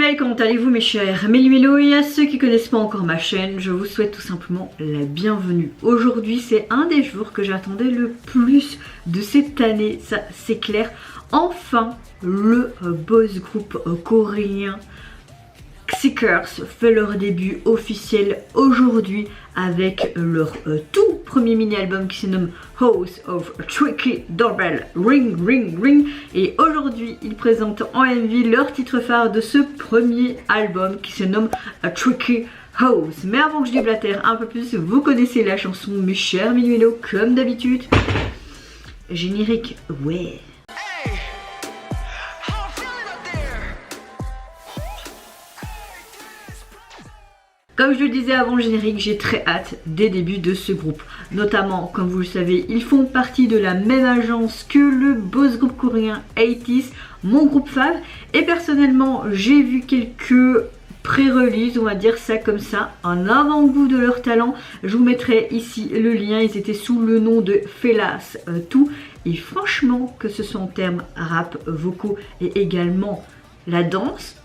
Mail, comment allez-vous mes chers Méli-Mélo, et à ceux qui ne connaissent pas encore ma chaîne, je vous souhaite tout simplement la bienvenue. Aujourd'hui c'est un des jours que j'attendais le plus de cette année, ça c'est clair. Enfin le boys group coréen Xickers fait leur début officiel aujourd'hui avec leur tout premier mini-album qui se nomme House of Tricky Doorbell Ring Ring Ring. Et aujourd'hui ils présentent en MV leur titre phare de ce premier album qui se nomme Tricky House. Mais avant que je déblatère un peu plus, vous connaissez la chanson mes chers Méli-Mélo comme d'habitude. Générique, ouais. Comme je le disais avant le générique, j'ai très hâte des débuts de ce groupe. Notamment, comme vous le savez, ils font partie de la même agence que le boss group coréen 80's, mon groupe fave. Et personnellement, j'ai vu quelques pré-release, on va dire ça comme ça, un avant-goût de leur talent. Je vous mettrai ici le lien, ils étaient sous le nom de Felas Tout. Et franchement, que ce soit en termes rap, vocaux et également la danse,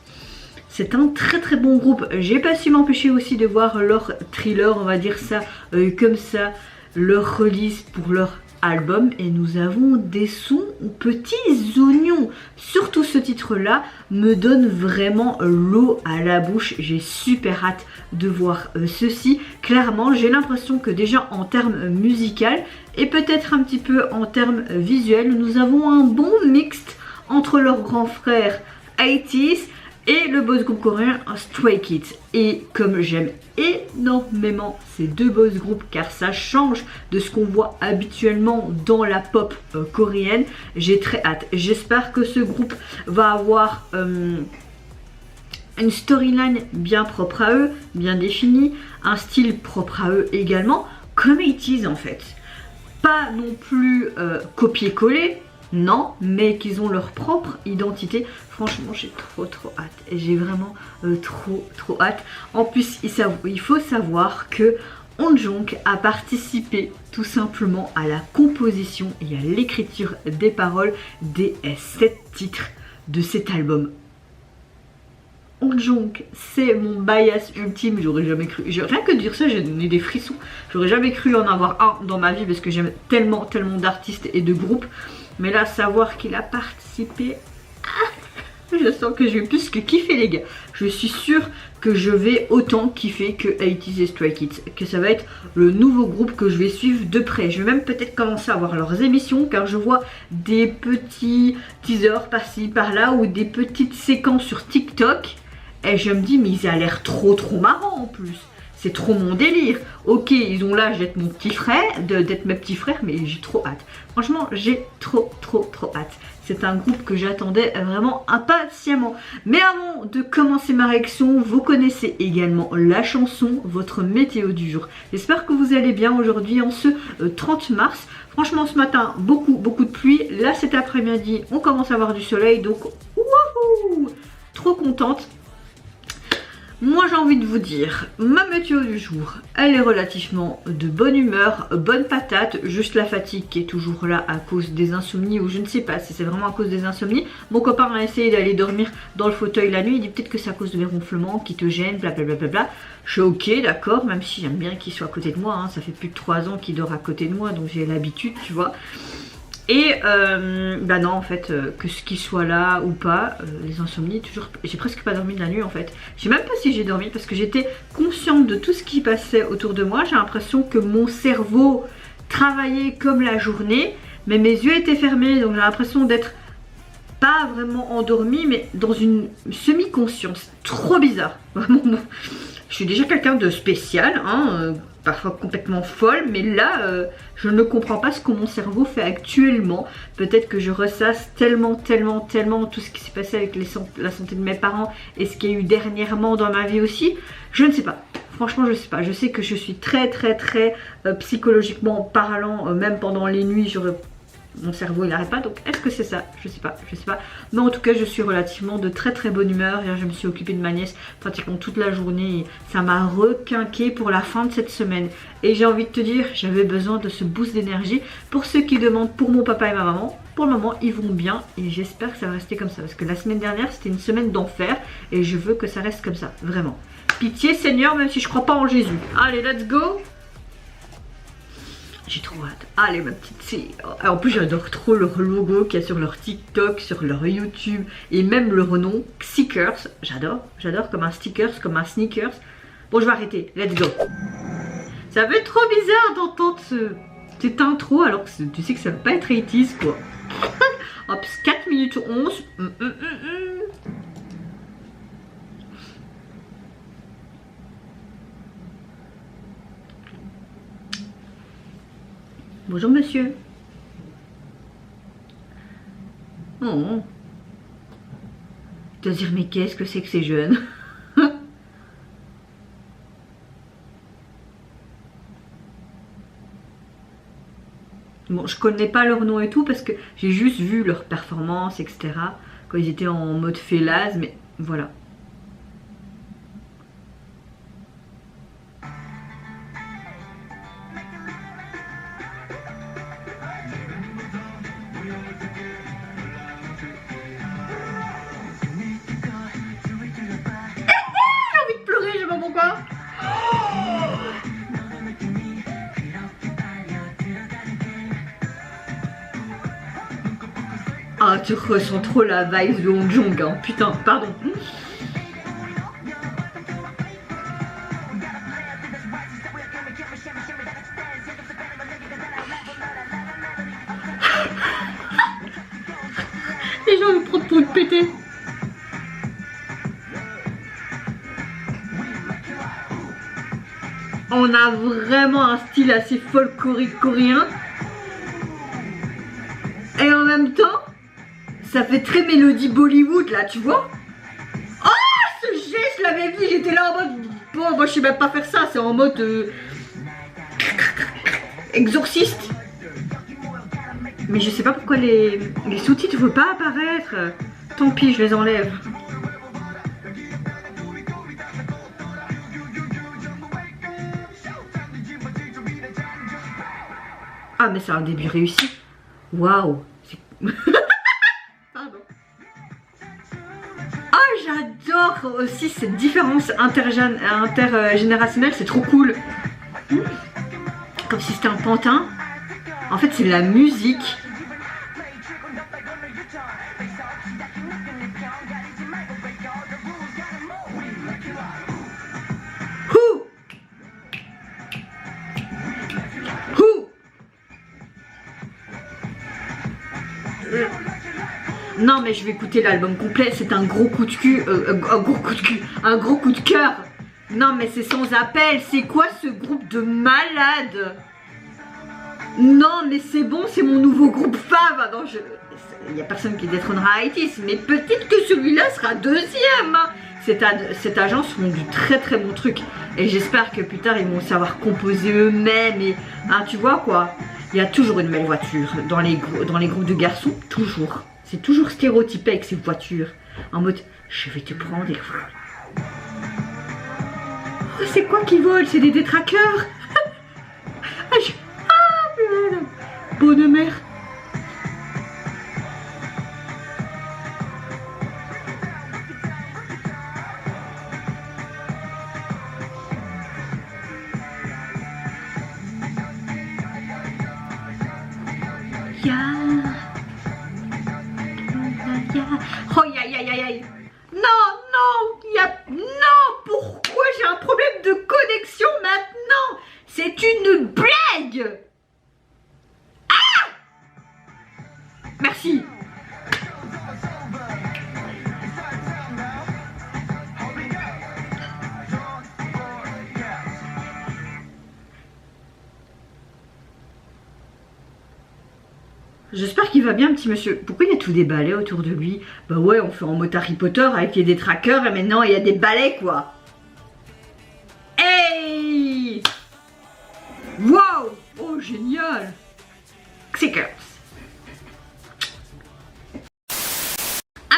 c'est un très très bon groupe. J'ai pas su m'empêcher aussi de voir leur thriller, on va dire ça comme ça, leur release pour leur album. Et nous avons des sons petits oignons. Surtout ce titre là me donne vraiment l'eau à la bouche. J'ai super hâte de voir ceci. Clairement j'ai l'impression que déjà en termes musical et peut-être un petit peu en termes visuels, nous avons un bon mixte entre leur grand frère 80's et le boss group coréen Stray Kids. Et comme j'aime énormément ces deux boss groupes car ça change de ce qu'on voit habituellement dans la pop coréenne, j'ai très hâte. J'espère que ce groupe va avoir une storyline bien propre à eux, bien définie, un style propre à eux également, comme 80's en fait. Pas non plus copier-coller, non, mais qu'ils ont leur propre identité. Franchement j'ai trop hâte et j'ai vraiment trop hâte. En plus il faut savoir que Onjong a participé tout simplement à la composition et à l'écriture des paroles des 7 titres de cet album. Onjong, c'est mon bias ultime, j'aurais jamais cru, rien que de dire ça j'ai donné des frissons, j'aurais jamais cru en avoir un dans ma vie parce que j'aime tellement d'artistes et de groupes. Mais là, savoir qu'il a participé, je sens que je vais plus que kiffer les gars. Je suis sûre que je vais autant kiffer que 80's et Stray Kids. Que ça va être le nouveau groupe que je vais suivre de près. Je vais même peut-être commencer à voir leurs émissions car je vois des petits teasers par-ci par-là ou des petites séquences sur TikTok. Et je me dis mais ils ont l'air trop marrants en plus. C'est trop mon délire. Ok, ils ont l'âge d'être mon petit frère, d'être mes petits frères, mais j'ai trop hâte. Franchement, j'ai trop hâte. C'est un groupe que j'attendais vraiment impatiemment. Mais avant de commencer ma réaction, vous connaissez également la chanson, votre météo du jour. J'espère que vous allez bien aujourd'hui en ce 30 mars. Franchement, ce matin, beaucoup de pluie. Là, cet après-midi, on commence à avoir du soleil. Donc, wouhou, trop contente. Moi j'ai envie de vous dire, ma météo du jour, elle est relativement de bonne humeur, bonne patate, juste la fatigue qui est toujours là à cause des insomnies ou je ne sais pas si c'est vraiment à cause des insomnies. Mon copain a essayé d'aller dormir dans le fauteuil la nuit, il dit peut-être que c'est à cause de mes ronflements qui te gênent, blablabla. Je suis ok, d'accord, même si j'aime bien qu'il soit à côté de moi, hein. Ça fait plus de 3 ans qu'il dort à côté de moi donc j'ai l'habitude, tu vois. Et bah non en fait que ce qu'il soit là ou pas, les insomnies toujours, j'ai presque pas dormi de la nuit en fait. Je sais même pas si j'ai dormi parce que j'étais consciente de tout ce qui passait autour de moi. J'ai l'impression que mon cerveau travaillait comme la journée mais mes yeux étaient fermés donc j'ai l'impression d'être pas vraiment endormie mais dans une semi-conscience. Trop bizarre, vraiment. Je suis déjà quelqu'un de spécial, hein, parfois complètement folle, mais là, je ne comprends pas ce que mon cerveau fait actuellement. Peut-être que je ressasse tellement tout ce qui s'est passé avec la santé de mes parents et ce qu'il y a eu dernièrement dans ma vie aussi. Je ne sais pas. Franchement, je sais pas. Je sais que je suis très psychologiquement parlant, même pendant les nuits, mon cerveau il n'arrête pas, donc est-ce que c'est ça? Je sais pas. Mais en tout cas je suis relativement de très bonne humeur. Hier je me suis occupée de ma nièce pratiquement toute la journée et ça m'a requinqué pour la fin de cette semaine. Et j'ai envie de te dire, j'avais besoin de ce boost d'énergie. Pour ceux qui demandent pour mon papa et ma maman, pour le moment ils vont bien et j'espère que ça va rester comme ça. Parce que la semaine dernière c'était une semaine d'enfer et je veux que ça reste comme ça, vraiment. Pitié Seigneur, même si je crois pas en Jésus. Allez, let's go. J'ai trop hâte. Allez ma petite fille. En plus j'adore trop leur logo qu'il y a sur leur TikTok, sur leur YouTube et même leur nom, Xickers. J'adore comme un stickers, comme un sneakers. Bon je vais arrêter, let's go. Ça fait trop bizarre d'entendre cette intro alors que tu sais que ça va pas être 80s quoi. Hop, 4 minutes 11. Bonjour monsieur. Oh. Tu vas dire mais qu'est-ce que c'est que ces jeunes? Bon, je connais pas leur nom et tout parce que j'ai juste vu leur performance, etc. Quand ils étaient en mode félase, mais voilà. J'ai envie de pleurer, je sais pas pourquoi. Ah, tu ressens trop la vibe de Hongjon, hein. Putain, pardon. Les gens me prennent pour une pétée. On a vraiment un style assez folklorique coréen. Et en même temps, ça fait très mélodie Bollywood là, tu vois. Oh, ce geste, je l'avais vu, j'étais là en mode... Bon, moi je sais même pas faire ça, c'est en mode... exorciste. Mais je sais pas pourquoi les sous-titres ne veulent pas apparaître. Tant pis, je les enlève. Ah mais c'est un début réussi. Waouh. Pardon. Oh j'adore aussi cette différence intergénérationnelle, c'est trop cool. Comme si c'était un pantin. En fait c'est la musique. Non mais je vais écouter l'album complet, c'est un gros coup de cul, un gros coup de cœur. Non mais c'est sans appel, c'est quoi ce groupe de malades? Non mais c'est bon, c'est mon nouveau groupe fave. Ah non, il n'y a personne qui détrônera Itis, mais peut-être que celui-là sera deuxième. Cette agence font du très très bon truc. Et j'espère que plus tard ils vont savoir composer eux-mêmes. Et hein, tu vois quoi, il y a toujours une belle voiture dans les groupes de garçons, toujours. C'est toujours stéréotypé avec ces voitures. En mode, je vais te prendre et... Oh, c'est quoi qui vole? C'est des détraqueurs. Ah, putain. Bonne mère. Oh, aïe. Non, pourquoi j'ai un problème de connexion maintenant? C'est une blague. Ah! Merci. J'espère qu'il va bien, petit monsieur. Pourquoi il y a tous des balais autour de lui? Bah ouais, on fait en mode Harry Potter avec des trackers et maintenant il y a des balais quoi. Hey! Wow! Oh génial! Xickers.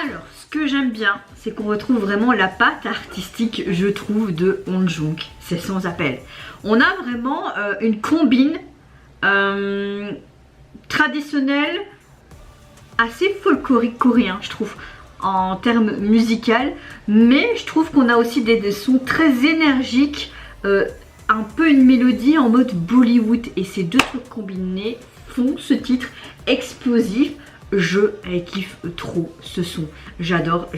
Alors, ce que j'aime bien, c'est qu'on retrouve vraiment la patte artistique, je trouve, de Hongjon. C'est sans appel. On a vraiment une combine traditionnelle assez folklorique coréen, je trouve, en termes musical, mais je trouve qu'on a aussi des sons très énergiques, un peu une mélodie en mode Bollywood, et ces deux trucs combinés font ce titre explosif. Je kiffe trop ce son, j'adore,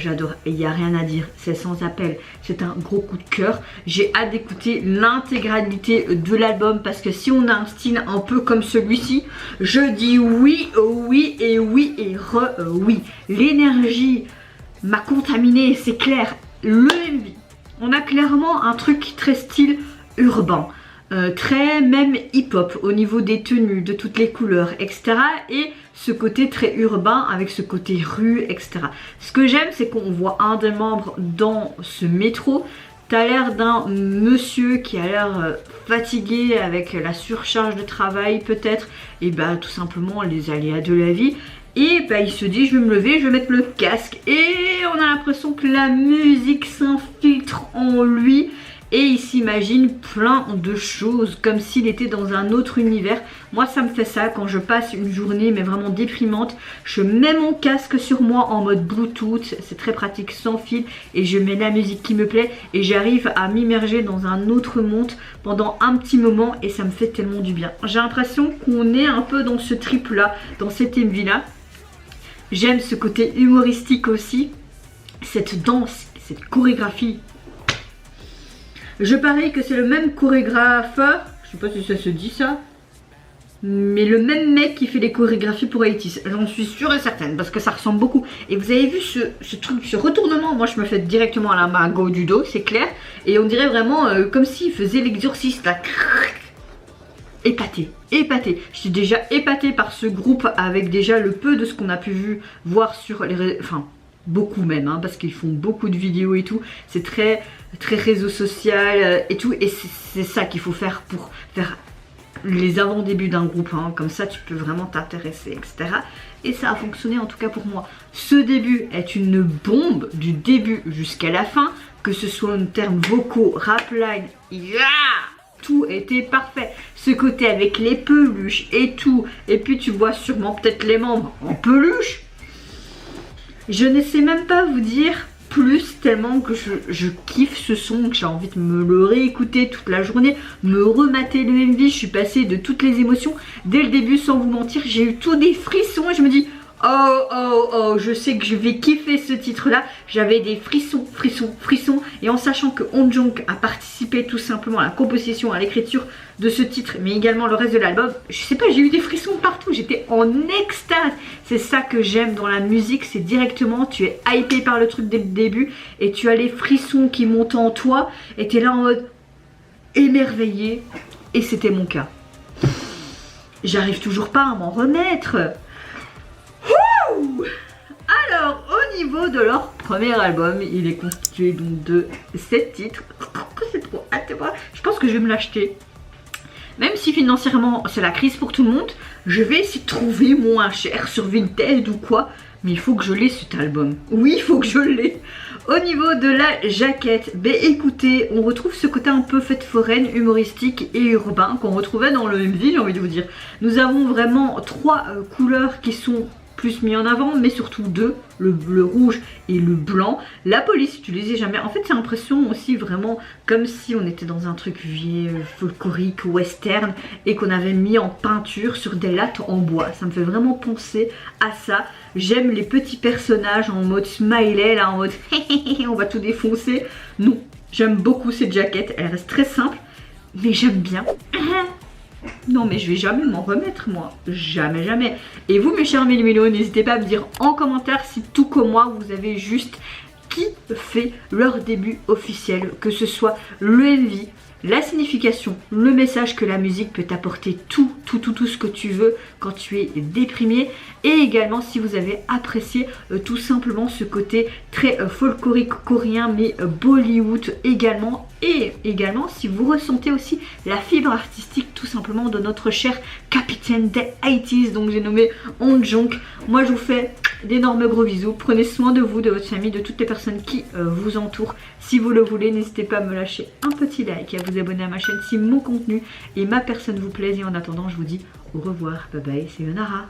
il n'y a rien à dire, c'est sans appel, c'est un gros coup de cœur. J'ai hâte d'écouter l'intégralité de l'album, parce que si on a un style un peu comme celui-ci, je dis oui, oui et oui et oui. L'énergie m'a contaminé, c'est clair. Le MV, on a clairement un truc très style urbain, très même hip-hop au niveau des tenues, de toutes les couleurs, etc. Et ce côté très urbain avec ce côté rue, etc. Ce que j'aime, c'est qu'on voit un des membres dans ce métro. T'as l'air d'un monsieur qui a l'air fatigué avec la surcharge de travail peut-être, et bah tout simplement les aléas de la vie. Et bah il se dit, je vais me lever, je vais mettre le casque, et on a l'impression que la musique s'infiltre en lui. Et il s'imagine plein de choses, comme s'il était dans un autre univers. Moi ça me fait ça quand je passe une journée mais vraiment déprimante. Je mets mon casque sur moi en mode Bluetooth, c'est très pratique, sans fil. Et je mets la musique qui me plaît et j'arrive à m'immerger dans un autre monde pendant un petit moment. Et ça me fait tellement du bien. J'ai l'impression qu'on est un peu dans ce trip là, dans cette MV là. J'aime ce côté humoristique aussi. Cette danse, cette chorégraphie. Je parie que c'est le même chorégraphe, je sais pas si ça se dit ça, mais le même mec qui fait les chorégraphies pour 80's, j'en suis sûre et certaine, parce que ça ressemble beaucoup. Et vous avez vu ce truc, ce retournement, moi je me fais directement à la mago du dos, c'est clair, et on dirait vraiment comme s'il faisait l'exorciste là. Épaté, épaté. Je suis déjà épatée par ce groupe avec déjà le peu de ce qu'on a pu voir sur les réseaux, enfin beaucoup même, hein, parce qu'ils font beaucoup de vidéos et tout. C'est très réseau social et tout, et c'est ça qu'il faut faire pour faire les avant-débuts d'un groupe, hein. Comme ça tu peux vraiment t'intéresser, etc. Et ça a fonctionné en tout cas pour moi. Ce début est une bombe du début jusqu'à la fin, que ce soit en termes vocaux, rap line, tout était parfait. Ce côté avec les peluches et tout, et puis tu vois sûrement peut-être les membres en peluche. Je ne sais même pas vous dire plus, tellement que je kiffe ce son, que j'ai envie de me le réécouter toute la journée, me remater le MV. Je suis passée de toutes les émotions. Dès le début, sans vous mentir, j'ai eu tous des frissons et je me dis oh, je sais que je vais kiffer ce titre là. J'avais des frissons. Et en sachant que On Jong a participé tout simplement à la composition, à l'écriture de ce titre, mais également le reste de l'album, je sais pas, j'ai eu des frissons partout, j'étais en extase. C'est ça que j'aime dans la musique, c'est directement tu es hypé par le truc dès le début et tu as les frissons qui montent en toi et tu es là en mode émerveillé, et c'était mon cas. J'arrive toujours pas à m'en remettre. Alors, au niveau de leur premier album, il est constitué donc de 7 titres. C'est trop hâte, je pense que je vais me l'acheter. Même si financièrement c'est la crise pour tout le monde, je vais essayer de trouver moins cher sur Vinted ou quoi. Mais il faut que je l'ai cet album. Oui, il faut que je l'ai. Au niveau de la jaquette, ben écoutez, on retrouve ce côté un peu fête foraine, humoristique et urbain qu'on retrouvait dans le MV, j'ai envie de vous dire. Nous avons vraiment 3 couleurs qui sont plus mis en avant, mais surtout 2, le bleu rouge et le blanc. La police utilisée jamais. En fait c'est l'impression aussi vraiment comme si on était dans un truc vieux, folklorique, western, et qu'on avait mis en peinture sur des lattes en bois. Ça me fait vraiment penser à ça. J'aime les petits personnages en mode smiley là, en mode on va tout défoncer. Non, j'aime beaucoup cette jaquette, elle reste très simple, mais j'aime bien. Non mais je vais jamais m'en remettre moi, jamais. Et vous mes chers méli-mélos, n'hésitez pas à me dire en commentaire si tout comme moi vous avez juste kiffé leur début officiel, que ce soit le MV, la signification, le message que la musique peut t'apporter, tout ce que tu veux quand tu es déprimé, et également si vous avez apprécié tout simplement ce côté très folklorique coréen mais Bollywood également, et également si vous ressentez aussi la fibre artistique tout simplement de notre cher capitaine des 80's, donc j'ai nommé On Jong. Moi je vous fais d'énormes gros bisous, prenez soin de vous, de votre famille, de toutes les personnes qui vous entourent. Si vous le voulez, n'hésitez pas à me lâcher un petit like et à vous abonner à ma chaîne si mon contenu et ma personne vous plaisent. Et en attendant, je vous dis au revoir, bye bye, c'est Yonara.